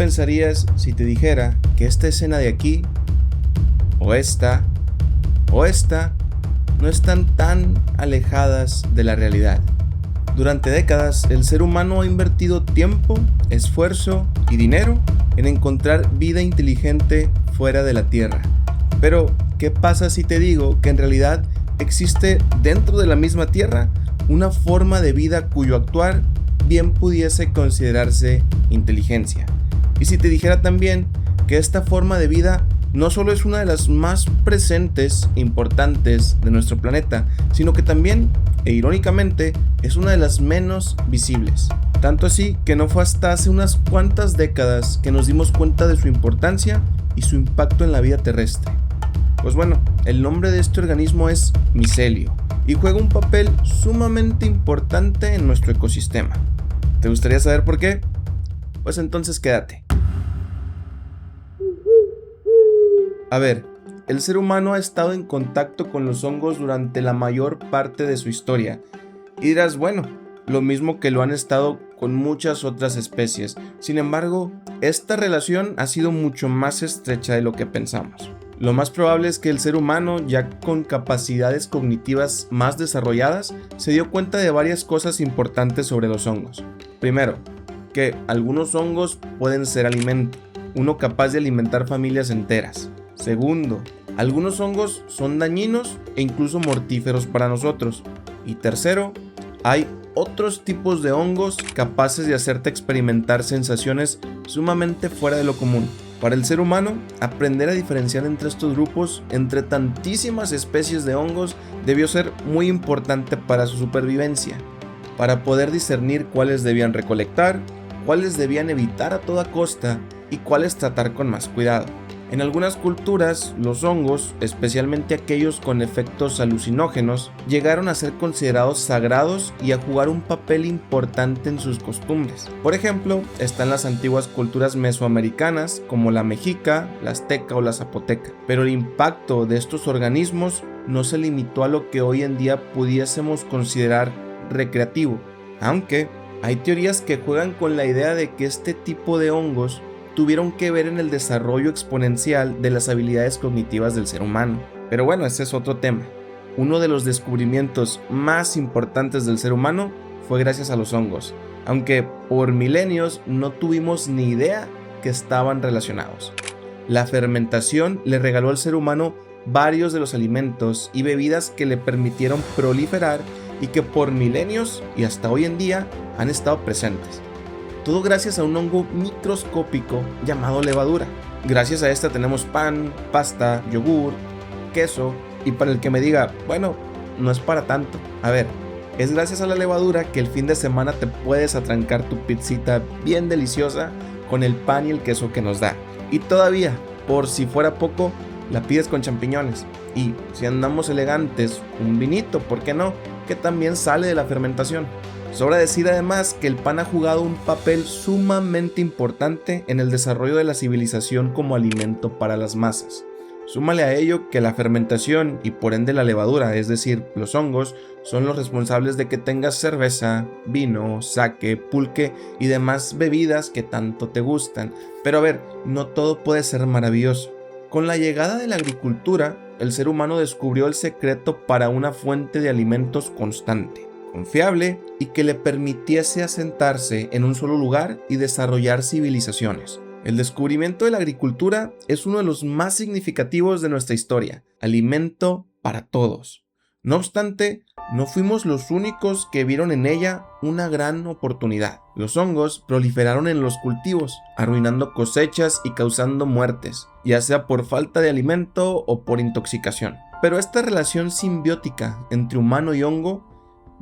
pensarías si te dijera que esta escena de aquí, o esta, no están tan alejadas de la realidad? Durante décadas, el ser humano ha invertido tiempo, esfuerzo y dinero en encontrar vida inteligente fuera de la Tierra. Pero, ¿qué pasa si te digo que en realidad existe dentro de la misma Tierra una forma de vida cuyo actuar bien pudiese considerarse inteligencia? Y si te dijera también que esta forma de vida no solo es una de las más presentes e importantes de nuestro planeta, sino que también, e irónicamente, es una de las menos visibles. Tanto así que no fue hasta hace unas cuantas décadas que nos dimos cuenta de su importancia y su impacto en la vida terrestre. Pues bueno, el nombre de este organismo es micelio y juega un papel sumamente importante en nuestro ecosistema. ¿Te gustaría saber por qué? Pues entonces quédate. A ver, el ser humano ha estado en contacto con los hongos durante la mayor parte de su historia. Y dirás, bueno, lo mismo que lo han estado con muchas otras especies. Sin embargo, esta relación ha sido mucho más estrecha de lo que pensamos. Lo más probable es que el ser humano, ya con capacidades cognitivas más desarrolladas, se dio cuenta de varias cosas importantes sobre los hongos. Primero, que algunos hongos pueden ser alimento, uno capaz de alimentar familias enteras. Segundo, algunos hongos son dañinos e incluso mortíferos para nosotros. Y tercero, hay otros tipos de hongos capaces de hacerte experimentar sensaciones sumamente fuera de lo común. Para el ser humano, aprender a diferenciar entre estos grupos, entre tantísimas especies de hongos, debió ser muy importante para su supervivencia, para poder discernir cuáles debían recolectar, cuáles debían evitar a toda costa y cuáles tratar con más cuidado. En algunas culturas, los hongos, especialmente aquellos con efectos alucinógenos, llegaron a ser considerados sagrados y a jugar un papel importante en sus costumbres. Por ejemplo, están las antiguas culturas mesoamericanas como la mexica, la azteca o la zapoteca. Pero el impacto de estos organismos no se limitó a lo que hoy en día pudiésemos considerar recreativo, aunque hay teorías que juegan con la idea de que este tipo de hongos tuvieron que ver en el desarrollo exponencial de las habilidades cognitivas del ser humano. Pero bueno, ese es otro tema. Uno de los descubrimientos más importantes del ser humano fue gracias a los hongos, aunque por milenios no tuvimos ni idea que estaban relacionados. La fermentación le regaló al ser humano varios de los alimentos y bebidas que le permitieron proliferar y que por milenios y hasta hoy en día han estado presentes. Todo gracias a un hongo microscópico llamado levadura. Gracias a esta tenemos pan, pasta, yogur, queso, y para el que me diga, bueno, no es para tanto. A ver, es gracias a la levadura que el fin de semana te puedes atrancar tu pizzita bien deliciosa con el pan y el queso que nos da. Y todavía, por si fuera poco, la pides con champiñones. Y si andamos elegantes, un vinito, ¿por qué no? Que también sale de la fermentación. Sobra decir además que el pan ha jugado un papel sumamente importante en el desarrollo de la civilización como alimento para las masas. Súmale a ello que la fermentación y por ende la levadura, es decir, los hongos, son los responsables de que tengas cerveza, vino, sake, pulque y demás bebidas que tanto te gustan. Pero a ver, no todo puede ser maravilloso. Con la llegada de la agricultura, el ser humano descubrió el secreto para una fuente de alimentos constante, confiable y que le permitiese asentarse en un solo lugar y desarrollar civilizaciones. El descubrimiento de la agricultura es uno de los más significativos de nuestra historia, alimento para todos. No obstante, no fuimos los únicos que vieron en ella una gran oportunidad. Los hongos proliferaron en los cultivos, arruinando cosechas y causando muertes, ya sea por falta de alimento o por intoxicación. Pero esta relación simbiótica entre humano y hongo,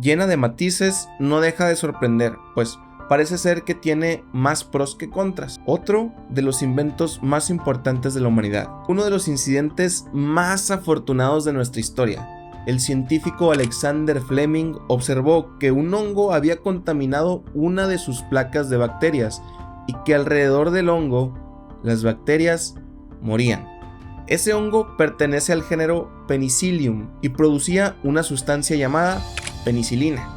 llena de matices, no deja de sorprender, pues parece ser que tiene más pros que contras. Otro de los inventos más importantes de la humanidad, uno de los incidentes más afortunados de nuestra historia. El científico Alexander Fleming observó que un hongo había contaminado una de sus placas de bacterias y que alrededor del hongo, las bacterias morían. Ese hongo pertenece al género Penicillium y producía una sustancia llamada penicilina.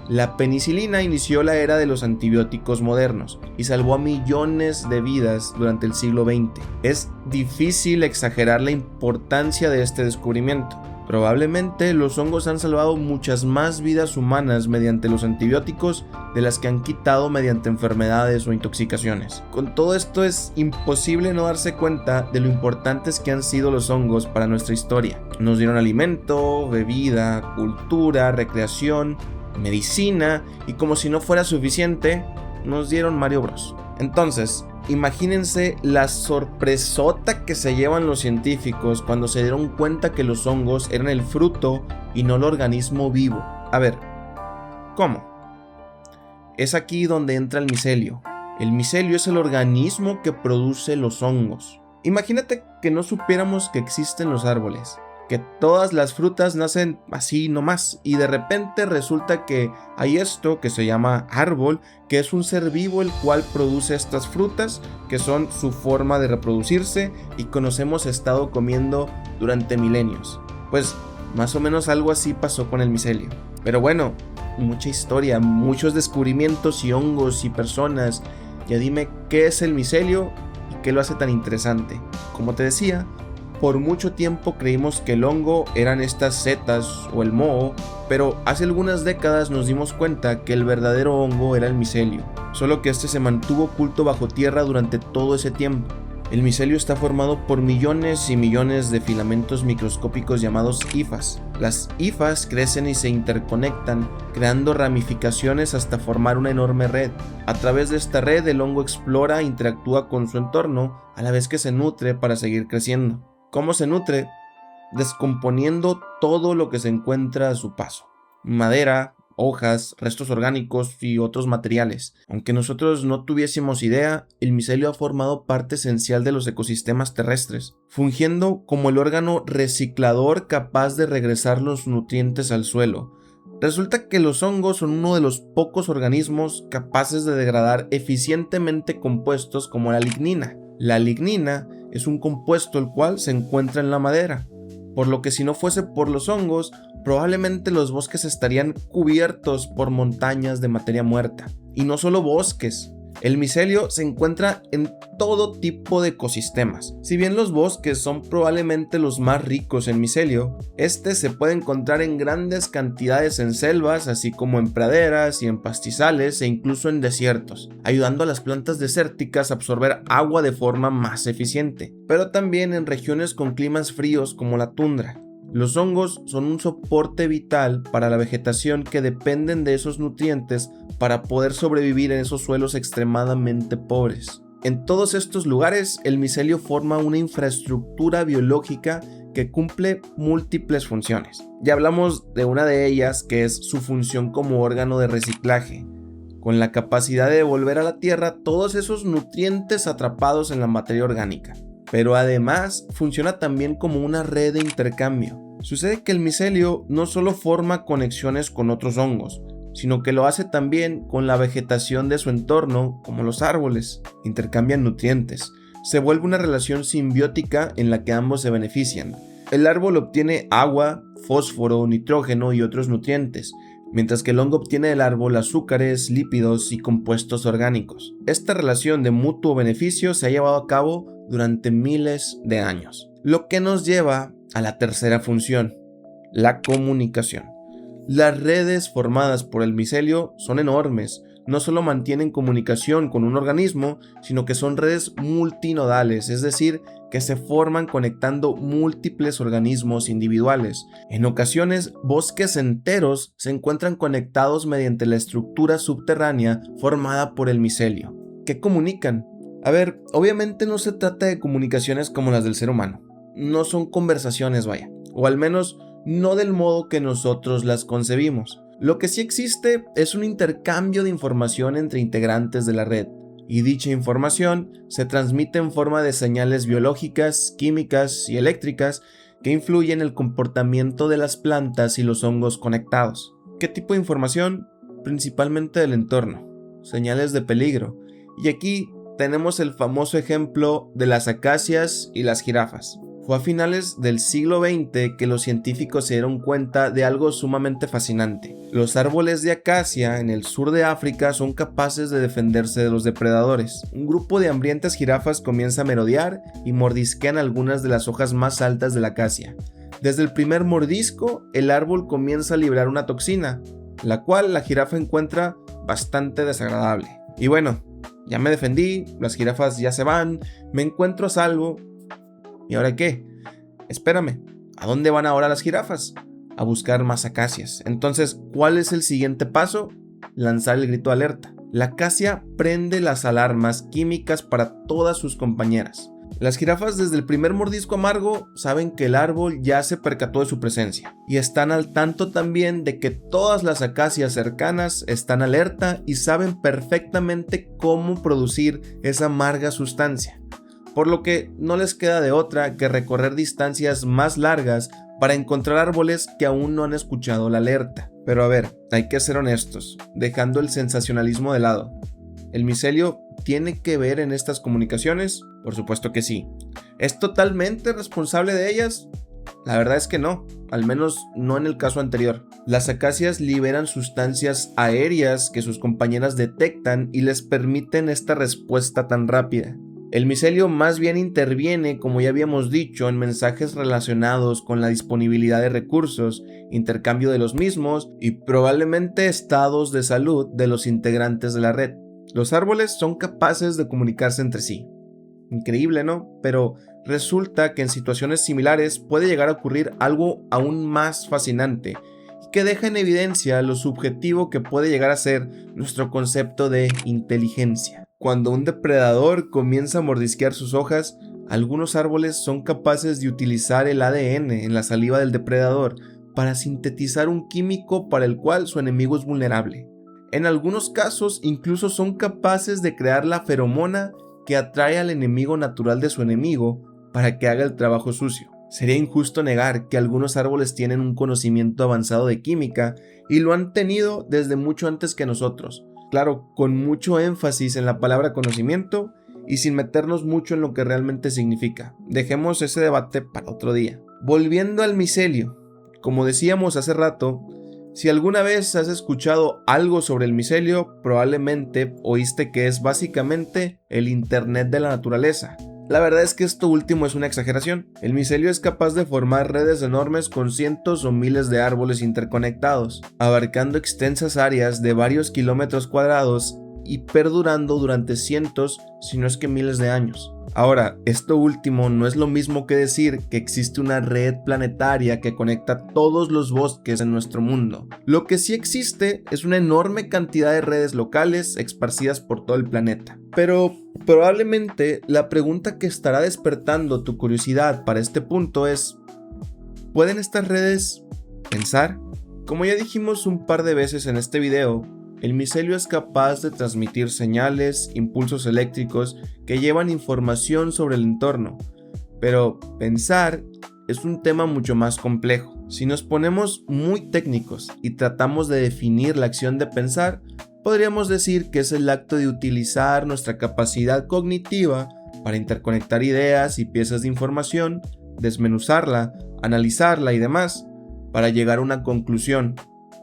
La penicilina inició la era de los antibióticos modernos y salvó a millones de vidas durante el siglo XX. Es difícil exagerar la importancia de este descubrimiento. Probablemente los hongos han salvado muchas más vidas humanas mediante los antibióticos de las que han quitado mediante enfermedades o intoxicaciones. Con todo esto es imposible no darse cuenta de lo importantes que han sido los hongos para nuestra historia. Nos dieron alimento, bebida, cultura, recreación, medicina y, como si no fuera suficiente, nos dieron Mario Bros. Entonces, imagínense la sorpresota que se llevan los científicos cuando se dieron cuenta que los hongos eran el fruto y no el organismo vivo. A ver, ¿cómo? Es aquí donde entra el micelio. El micelio es el organismo que produce los hongos. Imagínate que no supiéramos que existen los árboles, que todas las frutas nacen así nomás, y de repente resulta que hay esto que se llama árbol, que es un ser vivo el cual produce estas frutas, que son su forma de reproducirse y que nos hemos estado comiendo durante milenios. Pues más o menos algo así pasó con el micelio. Pero bueno, mucha historia, muchos descubrimientos y hongos y personas. Ya dime qué es el micelio y qué lo hace tan interesante. Como te decía, por mucho tiempo creímos que el hongo eran estas setas o el moho, pero hace algunas décadas nos dimos cuenta que el verdadero hongo era el micelio, solo que este se mantuvo oculto bajo tierra durante todo ese tiempo. El micelio está formado por millones y millones de filamentos microscópicos llamados hifas. Las hifas crecen y se interconectan, creando ramificaciones hasta formar una enorme red. A través de esta red el hongo explora e interactúa con su entorno, a la vez que se nutre para seguir creciendo. ¿Cómo se nutre? Descomponiendo todo lo que se encuentra a su paso. Madera, hojas, restos orgánicos y otros materiales. Aunque nosotros no tuviésemos idea, el micelio ha formado parte esencial de los ecosistemas terrestres, fungiendo como el órgano reciclador capaz de regresar los nutrientes al suelo. Resulta que los hongos son uno de los pocos organismos capaces de degradar eficientemente compuestos como la lignina. La lignina es un compuesto el cual se encuentra en la madera, por lo que si no fuese por los hongos, probablemente los bosques estarían cubiertos por montañas de materia muerta. Y no solo bosques, el micelio se encuentra en todo tipo de ecosistemas. Si bien los bosques son probablemente los más ricos en micelio, este se puede encontrar en grandes cantidades en selvas, así como en praderas y en pastizales e incluso en desiertos, ayudando a las plantas desérticas a absorber agua de forma más eficiente, pero también en regiones con climas fríos como la tundra. Los hongos son un soporte vital para la vegetación que dependen de esos nutrientes para poder sobrevivir en esos suelos extremadamente pobres. En todos estos lugares, el micelio forma una infraestructura biológica que cumple múltiples funciones. Ya hablamos de una de ellas, que es su función como órgano de reciclaje, con la capacidad de devolver a la tierra todos esos nutrientes atrapados en la materia orgánica. Pero además funciona también como una red de intercambio. Sucede que el micelio no solo forma conexiones con otros hongos, sino que lo hace también con la vegetación de su entorno, como los árboles. Intercambian nutrientes. Se vuelve una relación simbiótica en la que ambos se benefician. El árbol obtiene agua, fósforo, nitrógeno y otros nutrientes, mientras que el hongo obtiene del árbol azúcares, lípidos y compuestos orgánicos. Esta relación de mutuo beneficio se ha llevado a cabo durante miles de años, lo que nos lleva a la tercera función, la comunicación. Las redes formadas por el micelio son enormes, no solo mantienen comunicación con un organismo, sino que son redes multinodales, es decir, que se forman conectando múltiples organismos individuales. En ocasiones, bosques enteros se encuentran conectados mediante la estructura subterránea formada por el micelio. ¿Qué comunican? A ver, obviamente no se trata de comunicaciones como las del ser humano. No son conversaciones, vaya, o al menos no del modo que nosotros las concebimos. Lo que sí existe es un intercambio de información entre integrantes de la red, y dicha información se transmite en forma de señales biológicas, químicas y eléctricas que influyen en el comportamiento de las plantas y los hongos conectados. ¿Qué tipo de información? Principalmente del entorno, señales de peligro, y aquí tenemos el famoso ejemplo de las acacias y las jirafas. Fue a finales del siglo XX que los científicos se dieron cuenta de algo sumamente fascinante. Los árboles de acacia en el sur de África son capaces de defenderse de los depredadores. Un grupo de hambrientas jirafas comienza a merodear y mordisquean algunas de las hojas más altas de la acacia. Desde el primer mordisco, el árbol comienza a liberar una toxina, la cual la jirafa encuentra bastante desagradable. Y bueno, ya me defendí, las jirafas ya se van, me encuentro a salvo. ¿Y ahora qué? Espérame, ¿a dónde van ahora las jirafas? A buscar más acacias. Entonces, ¿cuál es el siguiente paso? Lanzar el grito de alerta. La acacia prende las alarmas químicas para todas sus compañeras. Las jirafas desde el primer mordisco amargo saben que el árbol ya se percató de su presencia y están al tanto también de que todas las acacias cercanas están alerta y saben perfectamente cómo producir esa amarga sustancia, por lo que no les queda de otra que recorrer distancias más largas para encontrar árboles que aún no han escuchado la alerta. Pero a ver, hay que ser honestos, dejando el sensacionalismo de lado. ¿El micelio tiene que ver en estas comunicaciones? Por supuesto que sí. ¿Es totalmente responsable de ellas? La verdad es que no, al menos no en el caso anterior. Las acacias liberan sustancias aéreas que sus compañeras detectan y les permiten esta respuesta tan rápida. El micelio más bien interviene, como ya habíamos dicho, en mensajes relacionados con la disponibilidad de recursos, intercambio de los mismos y probablemente estados de salud de los integrantes de la red. Los árboles son capaces de comunicarse entre sí. Increíble, ¿no? Pero resulta que en situaciones similares puede llegar a ocurrir algo aún más fascinante y que deja en evidencia lo subjetivo que puede llegar a ser nuestro concepto de inteligencia. Cuando un depredador comienza a mordisquear sus hojas, algunos árboles son capaces de utilizar el ADN en la saliva del depredador para sintetizar un químico para el cual su enemigo es vulnerable. En algunos casos incluso son capaces de crear la feromona que atrae al enemigo natural de su enemigo para que haga el trabajo sucio. Sería injusto negar que algunos árboles tienen un conocimiento avanzado de química y lo han tenido desde mucho antes que nosotros. Claro, con mucho énfasis en la palabra conocimiento y sin meternos mucho en lo que realmente significa. Dejemos ese debate para otro día. Volviendo al micelio, como decíamos hace rato, si alguna vez has escuchado algo sobre el micelio, probablemente oíste que es básicamente el Internet de la naturaleza. La verdad es que esto último es una exageración. El micelio es capaz de formar redes enormes con cientos o miles de árboles interconectados, abarcando extensas áreas de varios kilómetros cuadrados y perdurando durante cientos, si no es que miles de años. Ahora, esto último no es lo mismo que decir que existe una red planetaria que conecta todos los bosques en nuestro mundo. Lo que sí existe es una enorme cantidad de redes locales esparcidas por todo el planeta. Pero probablemente la pregunta que estará despertando tu curiosidad para este punto es: ¿pueden estas redes pensar? Como ya dijimos un par de veces en este video, el micelio es capaz de transmitir señales, impulsos eléctricos que llevan información sobre el entorno, pero pensar es un tema mucho más complejo. Si nos ponemos muy técnicos y tratamos de definir la acción de pensar, podríamos decir que es el acto de utilizar nuestra capacidad cognitiva para interconectar ideas y piezas de información, desmenuzarla, analizarla y demás, para llegar a una conclusión,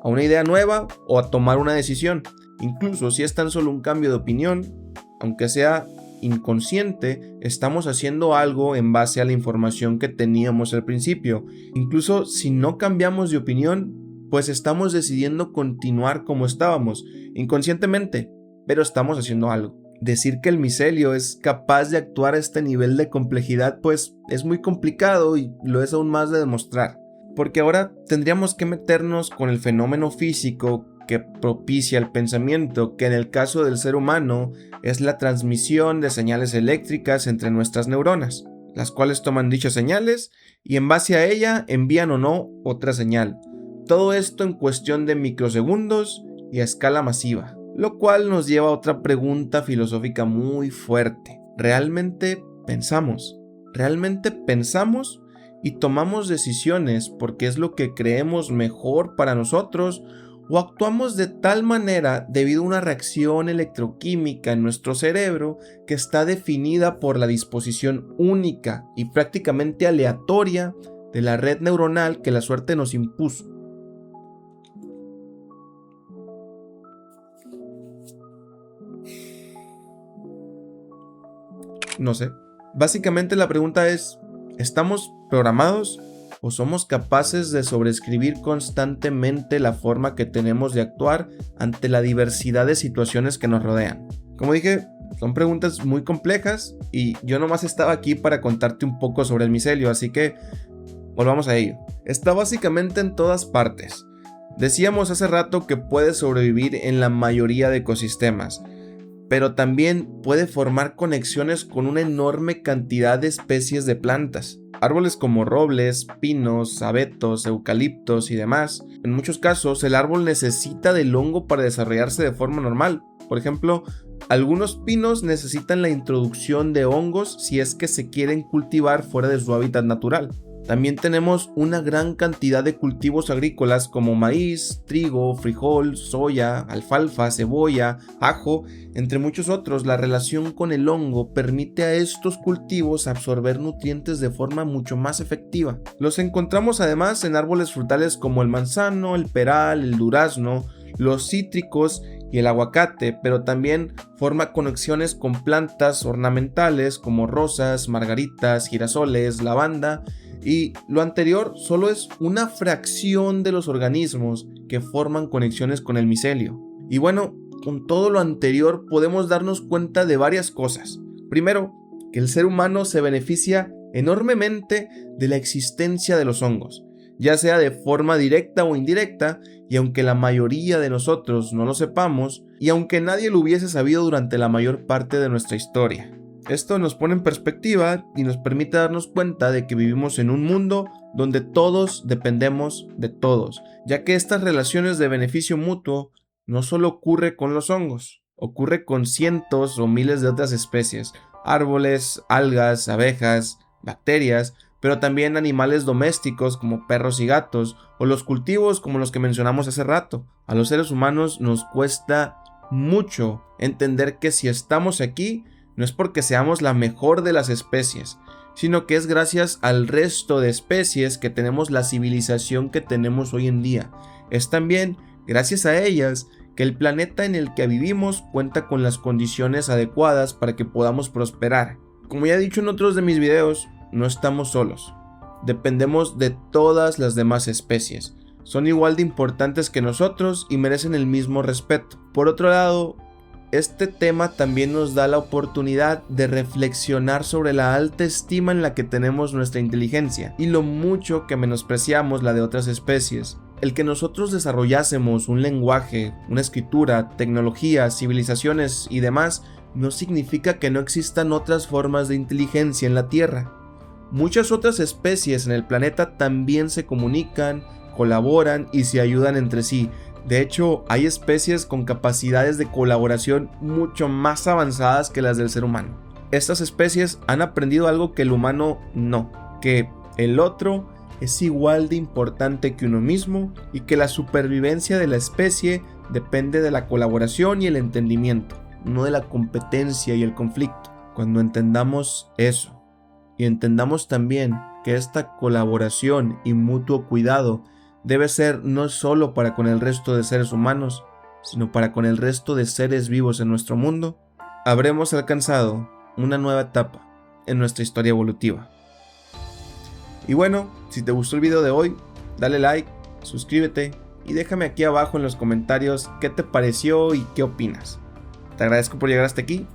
a una idea nueva o a tomar una decisión. Incluso si es tan solo un cambio de opinión, aunque sea inconsciente, estamos haciendo algo en base a la información que teníamos al principio. Incluso si no cambiamos de opinión, pues estamos decidiendo continuar como estábamos, inconscientemente, pero estamos haciendo algo. Decir que el micelio es capaz de actuar a este nivel de complejidad, pues es muy complicado y lo es aún más de demostrar. Porque ahora tendríamos que meternos con el fenómeno físico que propicia el pensamiento, que en el caso del ser humano es la transmisión de señales eléctricas entre nuestras neuronas, las cuales toman dichas señales y en base a ella envían o no otra señal. Todo esto en cuestión de microsegundos y a escala masiva, lo cual nos lleva a otra pregunta filosófica muy fuerte. ¿Realmente pensamos? ¿Realmente pensamos? Y tomamos decisiones porque es lo que creemos mejor para nosotros, o actuamos de tal manera debido a una reacción electroquímica en nuestro cerebro que está definida por la disposición única y prácticamente aleatoria de la red neuronal que la suerte nos impuso. No sé. Básicamente la pregunta es, ¿estamos programados o somos capaces de sobreescribir constantemente la forma que tenemos de actuar ante la diversidad de situaciones que nos rodean? Como dije, son preguntas muy complejas y yo nomás estaba aquí para contarte un poco sobre el micelio, así que volvamos a ello. Está básicamente en todas partes. Decíamos hace rato que puede sobrevivir en la mayoría de ecosistemas, pero también puede formar conexiones con una enorme cantidad de especies de plantas. Árboles como robles, pinos, abetos, eucaliptos y demás. En muchos casos, el árbol necesita del hongo para desarrollarse de forma normal. Por ejemplo, algunos pinos necesitan la introducción de hongos si es que se quieren cultivar fuera de su hábitat natural. También tenemos una gran cantidad de cultivos agrícolas como maíz, trigo, frijol, soya, alfalfa, cebolla, ajo, entre muchos otros. La relación con el hongo permite a estos cultivos absorber nutrientes de forma mucho más efectiva. Los encontramos además en árboles frutales como el manzano, el peral, el durazno, los cítricos y el aguacate, pero también forma conexiones con plantas ornamentales como rosas, margaritas, girasoles, lavanda. Y lo anterior solo es una fracción de los organismos que forman conexiones con el micelio. Y bueno, con todo lo anterior podemos darnos cuenta de varias cosas. Primero, que el ser humano se beneficia enormemente de la existencia de los hongos, ya sea de forma directa o indirecta, y aunque la mayoría de nosotros no lo sepamos, y aunque nadie lo hubiese sabido durante la mayor parte de nuestra historia. Esto nos pone en perspectiva y nos permite darnos cuenta de que vivimos en un mundo donde todos dependemos de todos, ya que estas relaciones de beneficio mutuo no solo ocurre con los hongos, ocurre con cientos o miles de otras especies, árboles, algas, abejas, bacterias, pero también animales domésticos como perros y gatos, o los cultivos como los que mencionamos hace rato. A los seres humanos nos cuesta mucho entender que si estamos aquí, no es porque seamos la mejor de las especies, sino que es gracias al resto de especies que tenemos la civilización que tenemos hoy en día. Es también gracias a ellas que el planeta en el que vivimos cuenta con las condiciones adecuadas para que podamos prosperar. Como ya he dicho en otros de mis videos, no estamos solos. Dependemos de todas las demás especies. Son igual de importantes que nosotros y merecen el mismo respeto. Por otro lado, este tema también nos da la oportunidad de reflexionar sobre la alta estima en la que tenemos nuestra inteligencia y lo mucho que menospreciamos la de otras especies. El que nosotros desarrollásemos un lenguaje, una escritura, tecnología, civilizaciones y demás no significa que no existan otras formas de inteligencia en la Tierra. Muchas otras especies en el planeta también se comunican, colaboran y se ayudan entre sí. De hecho, hay especies con capacidades de colaboración mucho más avanzadas que las del ser humano. Estas especies han aprendido algo que el humano no, que el otro es igual de importante que uno mismo y que la supervivencia de la especie depende de la colaboración y el entendimiento, no de la competencia y el conflicto. Cuando entendamos eso y entendamos también que esta colaboración y mutuo cuidado debe ser no solo para con el resto de seres humanos, sino para con el resto de seres vivos en nuestro mundo, habremos alcanzado una nueva etapa en nuestra historia evolutiva. Y bueno, si te gustó el video de hoy, dale like, suscríbete y déjame aquí abajo en los comentarios qué te pareció y qué opinas. Te agradezco por llegar hasta aquí